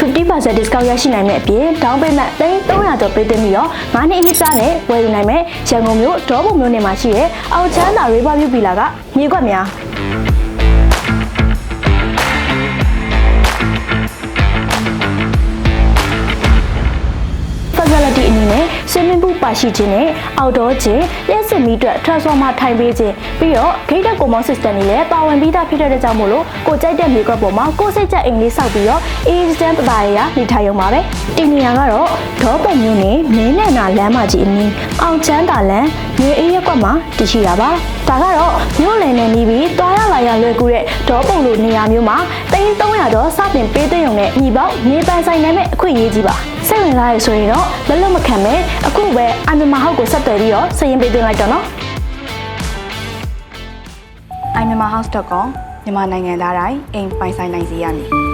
50% discount ရရှိနိုင်တဲ့အပြင် down payment 300ကျော်ပေးသွင်းပြီးတော့9နှစ်အနှစ်ကြားနဲ့ဝယ်ယူနိုင်မယ်ရန်ကုန်မြို့ဒေါပုံမြို့နယ်မှာရှိတဲ့အောင်ချမ်းသာ River View Villa ကမြေကွက်များfacility အနေနဲ့ swimming pool ပါရှိခြင်းနဲ့ outdoor ခြင်းလျှက်စစ်မီးအတွက် transformer ထိုင်ပေးခြင်းပြီးတော့ gate command system တွေလည်းပါဝင်ပြီးသားဖြစ်တဲ့ကြောင့်မို့လို့ကိုကြိုက်တဲ့မြေကွက်ပေါ်မှာကိုစိတ်ကြအိမ်လေးဆောက်ပြီးတော့ assistant ပပါရနေထိုင်ရုံပါပဲဒီနေရာကတော့ဒေါပုံမြို့နယ်မင်းနဲ့နာလမ်းမကြီးအနီးအောင်ချမ်းသာလမ်းမြေအေးရက်ကွက်မှာတည်ရှိတာပါဒါကတော့မြို့လယ်နဲ့နီးပြီးတွားရလာရလွယ်ကူတဲ့ဒေါပုံလိုနေရာမျိုးမှာ300ကျော်စတင်ပေးသွင်းရုံနဲ့ညီပေါင်းမြေပန်းဆိုင်နိုင်မဲ့အခွင့်အရေးကြီးပါစိတ်ဝင်စားရဆိုရင်တော့လက်လွတ်မခံမဲ့အခုပဲအမြမဟောက်ကိုဆက်သွယ်ပြီးတော့စရင်ပေးသွင်းလိုက်တော့နော် iMyanmarHouse.com မြန်မာနိုင်ငံသားတိုင်းအိမ်ပိုင်ဆိုင်နိုင်စေရမည်